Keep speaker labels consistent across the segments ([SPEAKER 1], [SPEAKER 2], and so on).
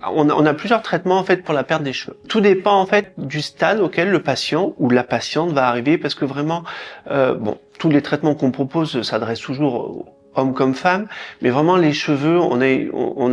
[SPEAKER 1] On a plusieurs traitements en fait pour la perte des cheveux. Tout dépend en fait du stade auquel le patient ou la patiente va arriver, parce que vraiment, tous les traitements qu'on propose s'adressent toujours hommes comme femmes, mais vraiment les cheveux, on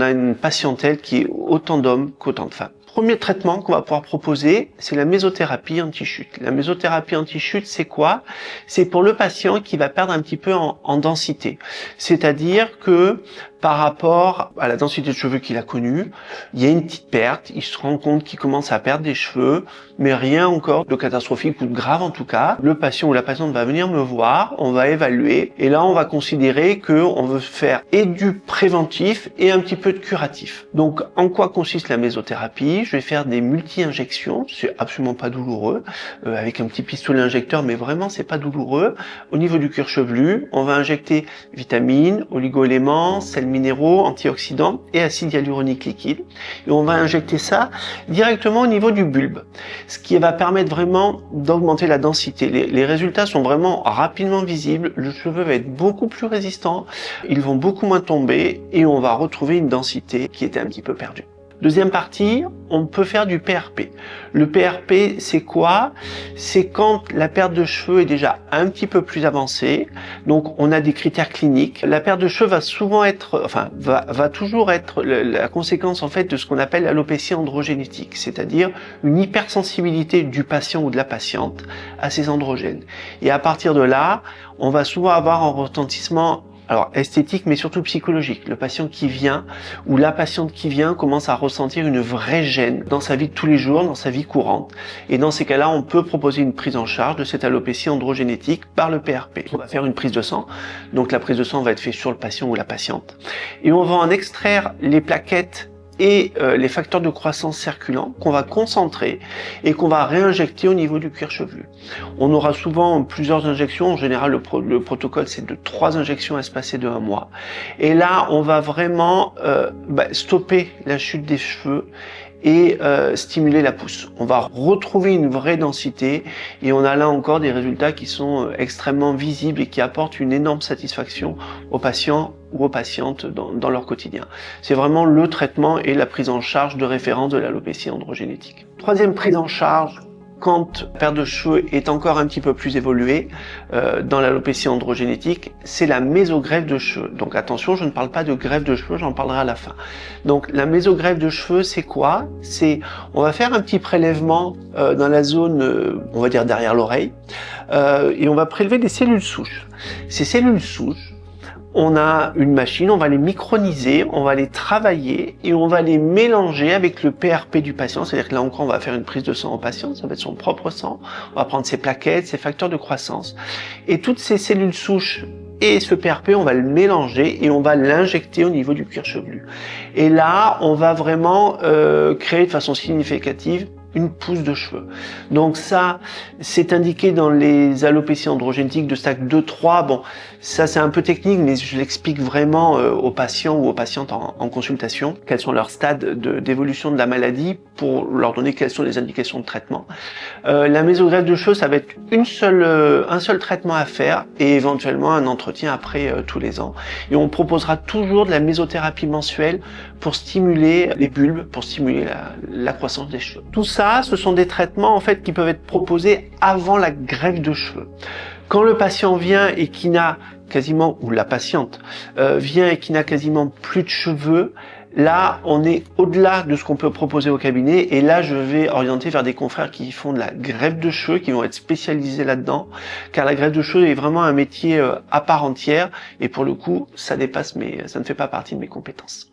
[SPEAKER 1] a une patientèle qui est autant d'hommes qu'autant de femmes. Premier traitement qu'on va pouvoir proposer, c'est la mésothérapie anti-chute. La mésothérapie anti-chute, c'est quoi? C'est pour le patient qui va perdre un petit peu en densité. C'est-à-dire que par rapport à la densité de cheveux qu'il a connue, il y a une petite perte, il se rend compte qu'il commence à perdre des cheveux, mais rien encore de catastrophique ou de grave en tout cas. Le patient ou la patiente va venir me voir, on va évaluer, et là on va considérer qu'on veut faire et du préventif et un petit peu de curatif. Donc en quoi consiste la mésothérapie? Je vais faire des multi-injections, c'est absolument pas douloureux, avec un petit pistolet injecteur, mais vraiment c'est pas douloureux. Au niveau du cuir chevelu, on va injecter vitamines, oligo-éléments, sels minéraux, antioxydants et acide hyaluronique liquide. Et on va injecter ça directement au niveau du bulbe, ce qui va permettre vraiment d'augmenter la densité. Les résultats sont vraiment rapidement visibles, le cheveu va être beaucoup plus résistant, ils vont beaucoup moins tomber et on va retrouver une densité qui était un petit peu perdue. Deuxième partie, on peut faire du PRP. Le PRP, c'est quoi? C'est quand la perte de cheveux est déjà un petit peu plus avancée. Donc, on a des critères cliniques. La perte de cheveux va souvent être, va toujours être la conséquence, en fait, de ce qu'on appelle l'alopécie androgénétique. C'est-à-dire une hypersensibilité du patient ou de la patiente à ces androgènes. Et à partir de là, on va souvent avoir un retentissement esthétique, mais surtout psychologique. Le patient qui vient ou la patiente qui vient commence à ressentir une vraie gêne dans sa vie de tous les jours, dans sa vie courante. Et dans ces cas-là, on peut proposer une prise en charge de cette alopécie androgénétique par le PRP. On va faire une prise de sang. Donc la prise de sang va être faite sur le patient ou la patiente. Et on va en extraire les plaquettes et les facteurs de croissance circulants qu'on va concentrer et qu'on va réinjecter au niveau du cuir chevelu. On aura souvent plusieurs injections. En général, le protocole, c'est de 3 injections espacées de 1 mois. Et là, on va vraiment stopper la chute des cheveux et stimuler la pousse. On va retrouver une vraie densité et on a là encore des résultats qui sont extrêmement visibles et qui apportent une énorme satisfaction aux patients ou aux patientes dans leur quotidien. C'est vraiment le traitement et la prise en charge de référence de l'alopécie androgénétique. Troisième prise en charge, quand la perte de cheveux est encore un petit peu plus évoluée dans l'alopécie androgénétique, c'est la mésogreffe de cheveux. Donc attention, je ne parle pas de greffe de cheveux, j'en parlerai à la fin. Donc la mésogreffe de cheveux, c'est quoi? On va faire un petit prélèvement dans la zone, on va dire derrière l'oreille, et on va prélever des cellules souches. Ces cellules souches, on a une machine, on va les microniser, on va les travailler et on va les mélanger avec le PRP du patient. C'est-à-dire que là encore, on va faire une prise de sang au patient, ça va être son propre sang. On va prendre ses plaquettes, ses facteurs de croissance. Et toutes ces cellules souches et ce PRP, on va le mélanger et on va l'injecter au niveau du cuir chevelu. Et là, on va vraiment créer de façon significative une pousse de cheveux. Donc ça, c'est indiqué dans les alopécies androgénétiques de stade 2-3. Bon, ça c'est un peu technique, mais je l'explique vraiment aux patients ou aux patientes en consultation, quels sont leurs stades d'évolution de la maladie pour leur donner quelles sont les indications de traitement. La mésogreffe de cheveux, ça va être un seul traitement à faire et éventuellement un entretien après tous les ans. Et on proposera toujours de la mésothérapie mensuelle pour stimuler les bulbes, pour stimuler la croissance des cheveux. Tout ça, ce sont des traitements en fait qui peuvent être proposés avant la greffe de cheveux. Quand le patient vient et qui n'a quasiment, ou la patiente vient et qui n'a quasiment plus de cheveux, là, on est au-delà de ce qu'on peut proposer au cabinet et là, je vais orienter vers des confrères qui font de la greffe de cheveux, qui vont être spécialisés là-dedans, car la greffe de cheveux est vraiment un métier à part entière et pour le coup, ça ne fait pas partie de mes compétences.